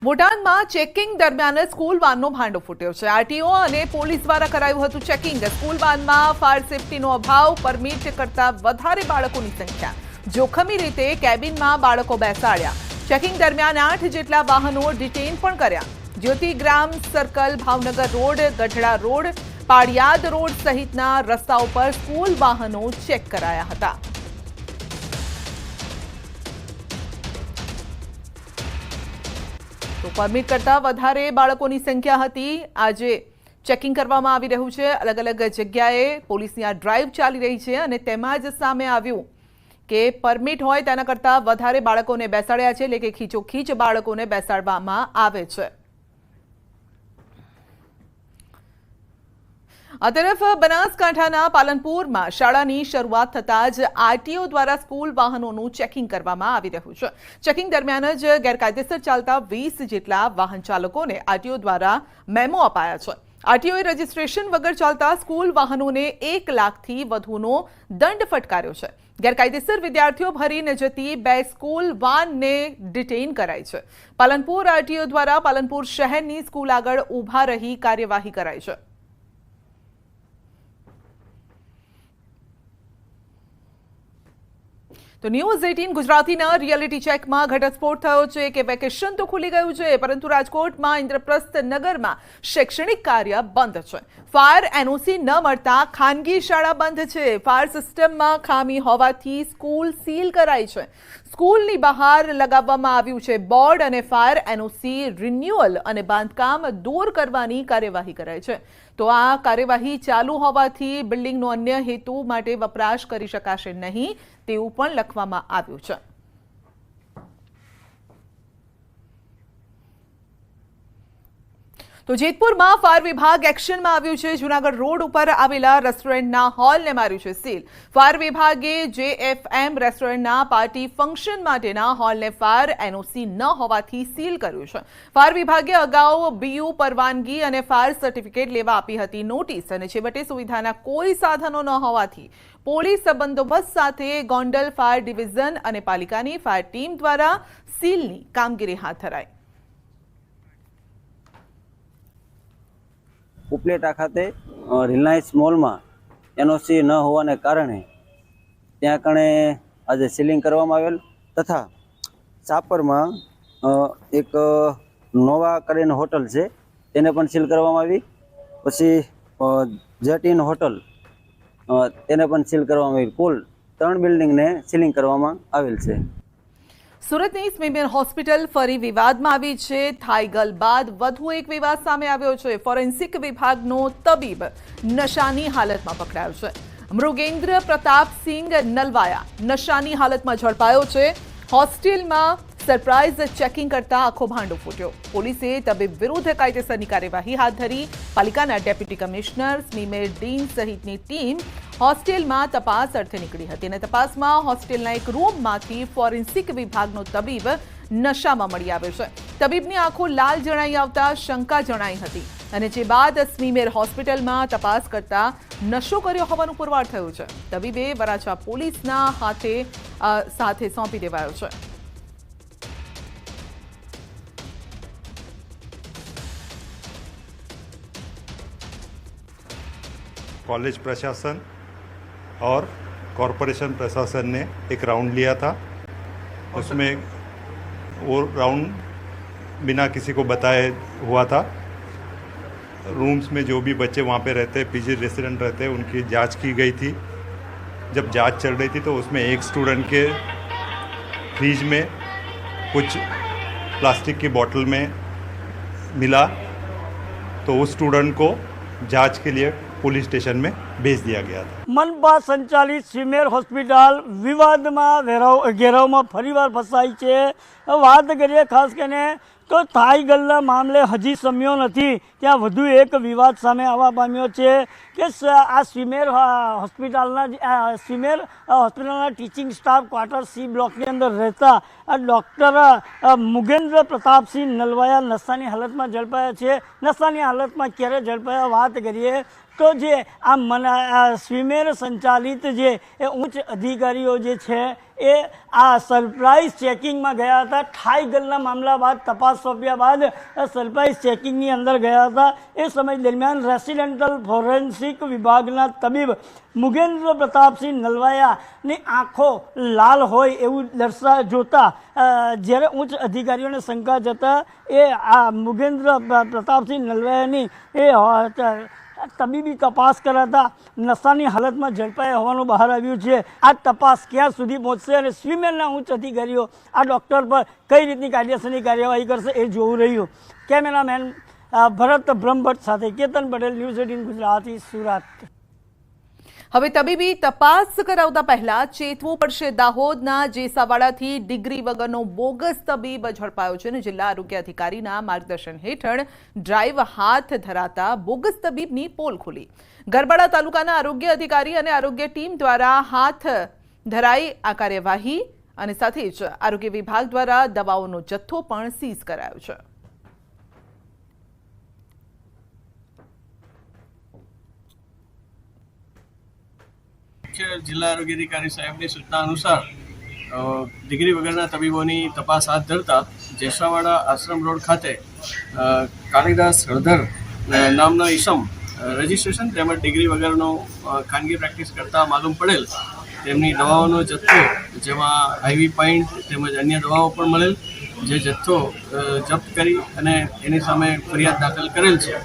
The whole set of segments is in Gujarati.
બોટાદમાં ચેકિંગ દરમિયાન સ્કૂલ વાનનો ભાંડો ફૂટ્યો છે। આરટીઓ અને પોલીસ દ્વારા કરાયું હતું ચેકિંગ। સ્કૂલ વાનમાં ફાયર સેફટીનો અભાવ, પરમિટ કરતાં વધારે બાળકોની સંખ્યા, જોખમી રીતે કેબિનમાં બાળકો બેસાડ્યા। ચેકિંગ દરમિયાન 8 જેટલા વાહનો ડિટેઇન પણ કર્યા। Jyotigram circle, Bhavnagar road, Gadhada road, Padiyad road સહિતના રસ્તાઓ પર સ્કૂલ વાહનો ચેક કરાયા હતા। તો પરમિટ કરતાં વધારે બાળકોની સંખ્યા હતી। આજે ચેકિંગ કરવામાં આવી રહ્યું છે। અલગ અલગ જગ્યાએ પોલીસની આ ડ્રાઈવ ચાલી રહી છે અને તેમાં જ સામે આવ્યું કે પરમિટ હોય તેના કરતાં વધારે બાળકોને બેસાડ્યા છે, એટલે કે ખીચોખીચ બાળકોને બેસાડવામાં આવે છે। આ તરફ બનાસકાંઠાના પાલનપુરમાં શાળાની શરૂઆત થતાં જ આરટીઓ દ્વારા સ્કૂલ વાહનોનું ચેકિંગ કરવામાં આવી રહ્યું છે। ચેકિંગ દરમિયાન જ ગેરકાયદેસર ચાલતા 20 જેટલા વાહન ચાલકોને આરટીઓ દ્વારા મેમો અપાયા છે। આરટીઓએ રજીસ્ટ્રેશન વગર ચાલતા સ્કૂલ વાહનોને 1 લાખથી વધુનો દંડ ફટકાર્યો છે। ગેરકાયદેસર વિદ્યાર્થીઓ ભરીને જતી 2 સ્કૂલ વાનને ડિટેઇન કરાઈ છે। પાલનપુર આરટીઓ દ્વારા પાલનપુર શહેરની સ્કૂલ આગળ ઊભા રહી કાર્યવાહી કરાઈ છે। તો ન્યૂઝ 18 ગુજરાતીના રિયાલિટી ચેકમાં ઘટસ્ફોટ થયો છે કે વેકેશન તો ખુલી ગયું છે, પરંતુ રાજકોટમાં ઇન્દ્રપ્રસ્થ નગરમાં શૈક્ષણિક કાર્ય બંધ છે। ફાયર એનઓસી ન મળતા ખાનગી શાળા બંધ છે। ફાયર સિસ્ટમમાં ખામી હોવાથી સ્કૂલ સીલ કરાઈ છે। સ્કૂલની બહાર લગાવવામાં આવ્યું છે બોર્ડ અને ફાયર એનઓસી રિન્યુઅલ અને બાંધકામ દૂર કરવાની કાર્યવાહી કરાઈ છે। તો આ કાર્યવાહી ચાલુ હોવાથી બિલ્ડિંગનો અન્ય હેતુ માટે વપરાશ કરી શકાશે નહીં તેવું પણ લખવામાં આવ્યું છે। તો જેતપુરમાં ફાયર વિભાગ એક્શનમાં આવ્યું છે। જૂનાગઢ રોડ ઉપર આવેલા રેસ્ટોરન્ટના હોલને માર્યું છે સીલ। ફાયર વિભાગે JFM રેસ્ટોરન્ટના પાર્ટી ફંક્શન માટેના હોલને ફાયર એનઓસી ન હોવાથી સીલ કર્યું છે। ફાયર વિભાગે અગાઉ BU પરવાનગી અને ફાયર સર્ટિફિકેટ લેવા આપી હતી નોટિસ, અને છેવટે સુવિધાના કોઈ સાધનો ન હોવાથી પોલીસ બંદોબસ્ત સાથે ગોંડલ ફાયર ડિવિઝન અને પાલિકાની ફાયર ટીમ દ્વારા સીલની કામગીરી હાથ ધરાઈ। ઉપલેટા ખાતે રિલાયન્સ મોલમાં એનઓસી ન હોવાને કારણે ત્યાં કણે આજે સીલિંગ કરવામાં આવેલ, તથા સાપરમાં એક નોવા કરીને હોટલ છે તેને પણ સીલ કરવામાં આવી। પછી જેટ ઇન હોટલ તેને પણ સીલ કરવામાં આવી। કુલ 3 બિલ્ડિંગને સીલિંગ કરવામાં આવેલ છે। સુરતની સ્મીમેર હોસ્પિટલ ફરી વિવાદમાં આવી છે। થાઈગલ બાદ વધુ એક વિવાદ સામે આવ્યો છે। ફોરેન્સિક વિભાગનો તબીબ નશાની હાલતમાં પકડાયો છે। મૃગેન્દ્ર પ્રતાપસિંહ નલવાયા નશાની હાલતમાં ઝડપાયો છે। હોસ્ટેલમાં સરપ્રાઇઝ ચેકિંગ કરતા આખો ભાંડો ફૂટ્યો। પોલીસે તબીબ વિરુદ્ધ કાયદેસરની કાર્યવાહી હાથ ધરી। પાલિકાના ડેપ્યુટી કમિશનર, સ્મીમેર ડીન સહિતની ટીમ હોસ્ટેલમાં તપાસ અર્થે નીકળી હતી અને તપાસમાં હોસ્ટેલના એક રૂમમાંથી ફોરેન્સિક વિભાગનો તબીબ નશામાં મળી આવ્યો છે। તબીબની આંખો લાલ જણાઈ આવતા શંકા જણાઈ હતી અને જે બાદ સ્મીમેર હોસ્પિટલમાં તપાસ કરતા નશો કર્યો હોવાનું પુરવાર થયું છે। તબીબે વરાછા પોલીસના સાથે સોંપી દેવાયો છે। कॉलेज प्रशासन और कॉरपोरेशन प्रशासन ने एक राउंड लिया था। उसमें वो राउंड बिना किसी को बताए हुआ था। रूम्स में जो भी बच्चे वहाँ पे रहते, पीजी रेसिडेंट रहते, उनकी जांच की गई थी। जब जांच चल रही थी तो उसमें एक स्टूडेंट के फ्रिज में कुछ प्लास्टिक की बोतल में मिला, तो उस स्टूडेंट को जांच के लिए पुलिस स्टेशन में भेज दिया गया था। मनपा संचालित स्मीमेर હોસ્પિટલ વિવાદમાં ઘેરાવમાં ફરીવાર ફસાઈ છે। વાત કરીએ ખાસ કરીને તો થાઈગલના મામલે હજી સમ્યો નથી, ત્યાં વધુ એક વિવાદ સામે આવવા પામ્યો છે કે આ સ્મીમેર હોસ્પિટલના ટીચિંગ સ્ટાફ ક્વાર્ટર C બ્લોકની અંદર રહેતા આ ડૉક્ટર મુગેન્દ્ર પ્રતાપસિંહ નલવાયા નશાની હાલતમાં ઝડપાયા છે। નશાની હાલતમાં ક્યારે ઝડપાયા વાત કરીએ તો જે આ સ્મીમેર સંચાલિત જે ઉચ્ચ અધિકારીઓ જે છે એ આ સરપ્રાઇઝ ચેકિંગમાં ગયા હતા. થાઈ ગલના મામલા બાદ તપાસ સોંપ્યા બાદ સરપ્રાઇઝ ચેકિંગની અંદર ગયા હતા. એ સમય દરમિયાન રેસિડેન્ટલ ફોરેન્સિક વિભાગના તબીબ મુગેન્દ્ર પ્રતાપસિંહ નલવાયાની આંખો લાલ હોય એવું જોતા જ્યારે ઉચ્ચ અધિકારીઓને શંકા જતા એ આ મુગેન્દ્ર પ્રતાપસિંહ નલવાયાની એ તબીબી તપાસ કરાતા નશાની હાલતમાં ઝડપાયા હોવાનું બહાર આવ્યું છે. આ તપાસ ક્યાં સુધી પહોંચશે અને સ્વીમેરના ઉચ્ચ અધિકારીઓ આ ડૉક્ટર પર કઈ રીતની કાયદેસરની કાર્યવાહી કરશે એ જોવું રહ્યું. કેમેરામેન ભરત બ્રહ્મભટ્ટ સાથે કેતન પટેલ, ન્યૂઝ 18 ગુજરાતી, સુરત. હવે તબીબી તપાસ કરાવતા પહેલા ચેતવું પડશે. દાહોદના જેસાવાડાથી ડિગ્રી વગરનો બોગસ તબીબ ઝડપાયો છે અને જિલ્લા આરોગ્ય અધિકારીના માર્ગદર્શન હેઠળ ડ્રાઈવ હાથ ધરાતા બોગસ તબીબની પોલ ખુલી. ગરબાડા તાલુકાના આરોગ્ય અધિકારી અને આરોગ્ય ટીમ દ્વારા હાથ ધરાઈ આ કાર્યવાહી અને સાથે જ આરોગ્ય વિભાગ દ્વારા દવાઓનો જથ્થો પણ સીઝ કરાયો છે. જિલ્લા આરોગ્ય અધિકારી સાહેબની સૂચના અનુસાર ડિગ્રી વગરના તબીબોની તપાસ હાથ ધરતા જેસાવાડા આશ્રમ રોડ ખાતે કાલિદાસ હળધર નામનો ઈસમ રજિસ્ટ્રેશન તેમજ ડિગ્રી વગરનો ખાનગી પ્રેક્ટિસ કરતા માલુમ પડેલ તેમની દવાઓનો જથ્થો, જેમાં આઈવી પોઈન્ટ તેમજ અન્ય દવાઓ પણ મળેલ, જે જથ્થો જપ્ત કરી અને એની સામે ફરિયાદ દાખલ કરેલ છે.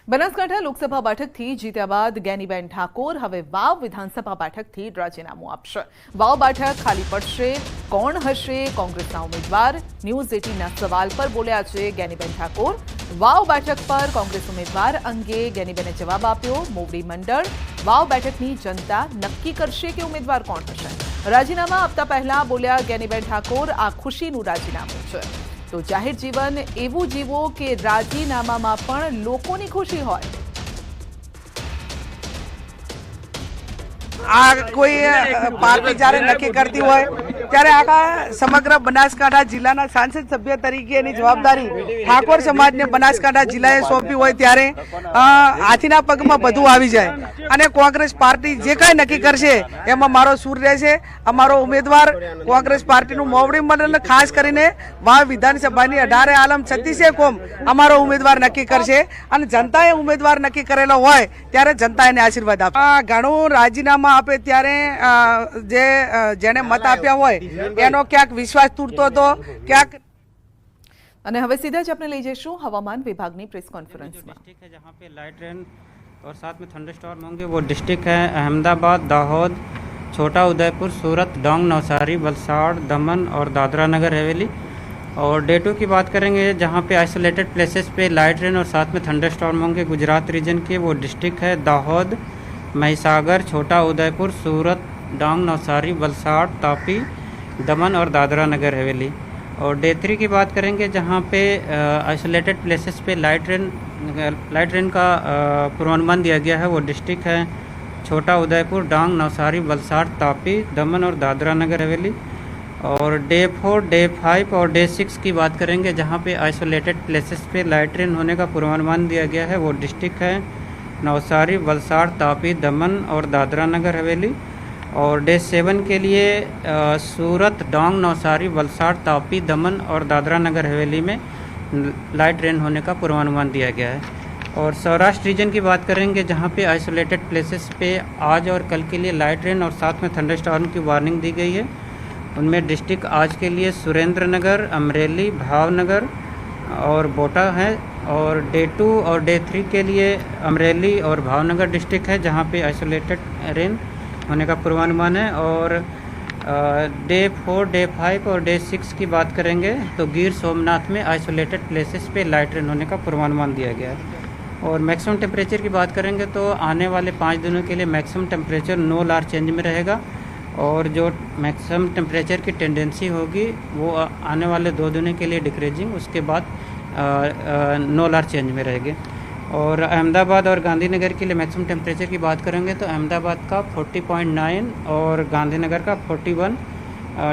બનાસકાંઠા લોકસભા બેઠકથી જીત્યા બાદ જ્ઞાનીબેન ઠાકોર હવે વાવ વિધાનસભા બેઠકથી રાજીનામું આપશે. વાવ બેઠક ખાલી પડશે, કોણ હશે કોંગ્રેસના ઉમેદવાર? ન્યૂઝ 18ના સવાલ પર બોલ્યા છે જ્ઞાનીબેન ઠાકોર. વાવ બેઠક પર કોંગ્રેસ ઉમેદવાર અંગે જ્ઞાનીબેને જવાબ આપ્યો. મોવડી મંડળ વાવ બેઠકની જનતા નક્કી કરશે કે ઉમેદવાર કોણ હશે. રાજીનામા આપતા પહેલા બોલ્યા જ્ઞાનીબેન ઠાકોર, આ ખુશીનું રાજીનામું છે. તો જાહેર જીવન એવું જીવો કે રાજીનામામાં પણ લોકોની ખુશી હોય. આ કોઈ પાર્ટી જ્યારે નક્કી કરતી હોય ત્યારે આખા સમગ્ર બનાસકાંઠા જિલ્લાના સાંસદ સભ્ય તરીકે એની જવાબદારી ઠાકોર સમાજને બનાસકાંઠા જિલ્લાએ સોંપી હોય ત્યારે હાથીના પગમાં બધું આવી જાય અને કોંગ્રેસ પાર્ટી જે કાંઈ નક્કી કરશે એમાં મારો સૂર રહેશે. અમારો ઉમેદવાર કોંગ્રેસ પાર્ટીનું મોવડી મંડળ ખાસ કરીને વાવ વિધાનસભાની 18 આલમ 36 કોમ અમારો ઉમેદવાર નક્કી કરશે અને જનતાએ ઉમેદવાર નક્કી કરેલો હોય ત્યારે જનતા એને આશીર્વાદ આપે. ઘણું રાજીનામા આપે ત્યારે જેને મત આપ્યા હોય એનો ક્યાંક વિશ્વાસ તૂટતો હતો, ક્યાંક. અને હવે સીધા જ આપણે લઈ જઈશું હવામાન વિભાગની પ્રેસ કોન્ફરન્સમાં. जहाँ पे लाइट रेन और साथ में थंडरस्टॉर्म होंगे वो डिस्ट्रिक्ट है अहमदाबाद, दाहोद, छोटा उदयपुर, सूरत, डांग, नवसारी, वलसाड़, दमन और दादरा नगर हवेली. और डे 2 की बात करेंगे जहाँ पे आइसोलेटेड प्लेसेस पे लाइट रेन और साथ में थंडरस्टॉर्म होंगे गुजरात रीजन के. वो डिस्ट्रिक्ट है दाहोद, महिसागर, छोटा उदयपुर, सूरत, डांग, नवसारी, वलसाड़, तापी, दमन और दादरा नगर हवेली. और डे 3 की बात करेंगे जहाँ पे आइसोलेटेड प्लेसेस पे लाइट रेन का पूर्वानुमान दिया गया है. वो डिस्ट्रिक्ट है छोटा उदयपुर, डांग, नवसारी, वलसाड़, तापी, दमन और दादरा नगर हवेली. और डे 4, डे 5 और डे 6 की बात करेंगे जहाँ पे आइसोलेटेड प्लेसेस पे लाइट रेन होने का पूर्वानुमान दिया गया है. वो डिस्ट्रिक्ट है नवसारी, वलसाड़, तापी, दमन और दादरा नगर हवेली. और डे 7 के लिए सूरत, डांग, नवसारी, वलसाड़, तापी, दमन और दादरा नगर हवेली में लाइट रेन होने का पूर्वानुमान दिया गया है. और सौराष्ट्र रीजन की बात करेंगे जहाँ पे आइसोलेटेड प्लेसेस पे आज और कल के लिए लाइट रेन और साथ में थंडरस्टॉर्म की वार्निंग दी गई है. उनमें डिस्ट्रिक्ट आज के लिए सुरेंद्र नगर, अमरेली, भावनगर और बोटा है. और डे 2 और डे 3 के लिए अमरेली और भावनगर डिस्ट्रिक्ट है जहाँ पे आइसोलेटेड रेन होने का पूर्वानुमान है. और डे 4, डे 5 और डे 6 की बात करेंगे तो गिर सोमनाथ में आइसोलेटेड प्लेसेस पे लाइट रेन होने का पूर्वानुमान दिया गया है. और मैक्सिमम टेम्परेचर की बात करेंगे तो आने वाले 5 दिनों के लिए maximum temperature no large change में रहेगा. और जो मैक्सिमम टेम्परेचर की टेंडेंसी होगी वो आने वाले 2 दिनों के लिए डिक्रीजिंग, उसके बाद नो लार्ज चेंज में रहेगी. और अहमदाबाद और गांधीनगर के लिए मैक्सिमम टेम्परेचर की बात करेंगे तो अहमदाबाद का 40.9 और गांधीनगर का 41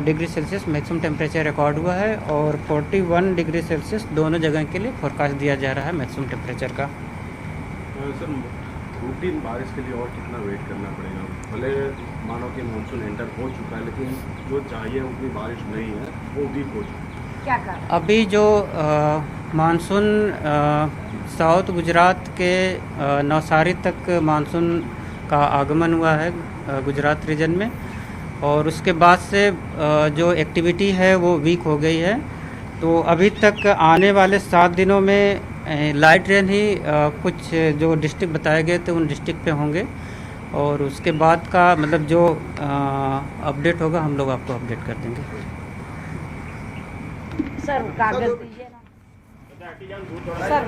degree Celsius maximum temperature record हुआ है. और 41 डिग्री सेल्सियस दोनों जगह के लिए फोरकास्ट दिया जा रहा है मैक्सिमम टेम्परेचर का. सर रूटीन बारिश के लिए और कितना वेट करना पड़ेगा? भले मानो कि मानसून एंटर हो चुका है, लेकिन जो चाहिए उतनी बारिश नहीं है, वो वीक हो चुकी है। क्या कारण? अभी जो मानसून साउथ गुजरात के नवसारी तक मानसून का आगमन हुआ है गुजरात रीजन में, और उसके बाद से जो एक्टिविटी है वो वीक हो गई है। तो अभी तक आने वाले 7 दिनों में लाइट रेन ही कुछ जो डिस्ट्रिक्ट बताए गए थे उन डिस्ट्रिक्ट पे होंगे, और उसके बाद का मतलब जो अपडेट होगा हम लोग आपको अपडेट कर देंगे। सर कागज दीजिए ना सर।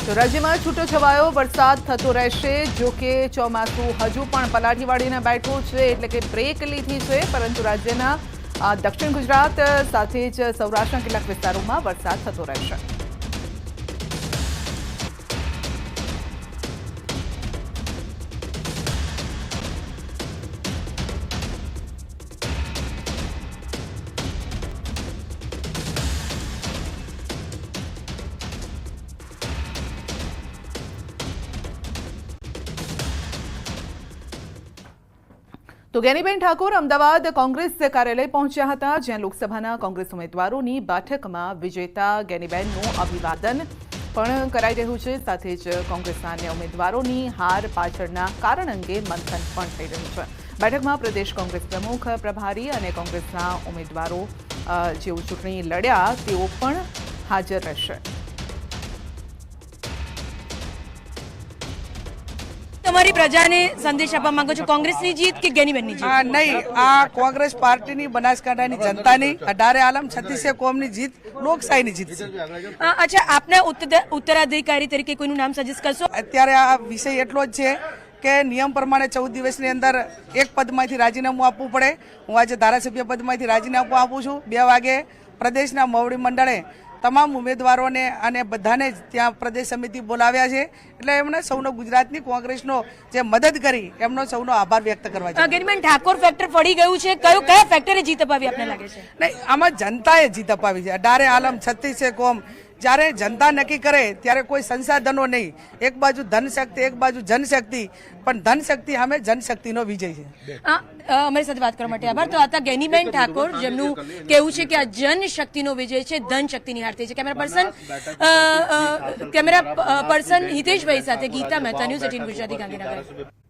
તો રાજ્યમાં છૂટોછવાયો વરસાદ થતો રહેશે, જો કે ચોમાસું હજુ પણ પલાઠી વાળીને બેઠું છે, એટલે કે બ્રેક લીધી છે, પરંતુ રાજ્યના દક્ષિણ ગુજરાત સાથે જ સૌરાષ્ટ્રના કેટલાક વિસ્તારોમાં વરસાદ થતો રહેશે। તો જ્ઞાનીબેન ઠાકોર અમદાવાદ કોંગ્રેસ કાર્યાલય પહોંચ્યા હતા, જ્યાં લોકસભાના કોંગ્રેસ ઉમેદવારોની બેઠકમાં વિજેતા જ્ઞાનીબેનનું અભિવાદન પણ કરાઈ રહ્યું છે, સાથે જ કોંગ્રેસના અન્ય ઉમેદવારોની હાર પાછળના કારણ અંગે મંથન પણ થઈ રહ્યું છે। બેઠકમાં પ્રદેશ કોંગ્રેસ પ્રમુખ, પ્રભારી અને કોંગ્રેસના ઉમેદવારો જેઓ ચૂંટણી લડ્યા તેઓ પણ હાજર રહેશે। તમારી પ્રજાને સંદેશ આપવા માંગો છો, કોંગ્રેસની જીત કે જ્ઞાનીબેનની જીત? નહીં, આ કોંગ્રેસ પાર્ટીની, બનાસકાંઠાની જનતાની, 18 આલમ 36 કોમની જીત, લોકશાહીની જીત છે। અચ્છા, આપના ઉત્તરાધિકારી તરીકે કોઈનું નામ સજેસ્ટ કરશો? અત્યારે આ વિષય એટલો જ છે કે નિયમ પ્રમાણે 14 દિવસની અંદર એક પદમાંથી રાજીનામું આપવું પડે। હું આજે ધારાસભ્ય પદમાંથી રાજીનામું આપું છું। 2 વાગે પ્રદેશના મોવડી મંડળે તમામ ઉમેદવારોને અને બધાને જ ત્યાં પ્રદેશ સમિતિ બોલાવ્યા છે, એટલે એમણે સૌનો, ગુજરાતની કોંગ્રેસનો જે મદદ કરી એમનો સૌનો આભાર વ્યક્ત કરવા છે। જ્ઞાનીબેન ઠાકોર ફેક્ટર પડી ગયું છે, કયા ફેક્ટરે જીત અપાવી આપને લાગે છે? નહીં, આમાં જનતાએ જીત અપાવી છે। 18 આલમ 36 કોમ, જ્યારે જનતા નક્કી કરે ત્યારે કોઈ સંસાધનો નહીં, એક બાજુ ધનશક્તિ, એક બાજુ જનશક્તિ, પણ ધનશક્તિ સામે જનશક્તિનો વિજય છે। અમારી સાથે વાત કરવા માટે આભાર। તો હતા જ્ઞાનીબેન ઠાકોર, જેમનું કહેવું છે કે આ જનશક્તિનો વિજય છે, ધનશક્તિની હાર થઈ છે। કેમેરા પર્સન હિતેશભાઈ સાથે ગીતા મહેતા, ન્યૂઝ 18 ગુજરાતી, ગાંધીનગર।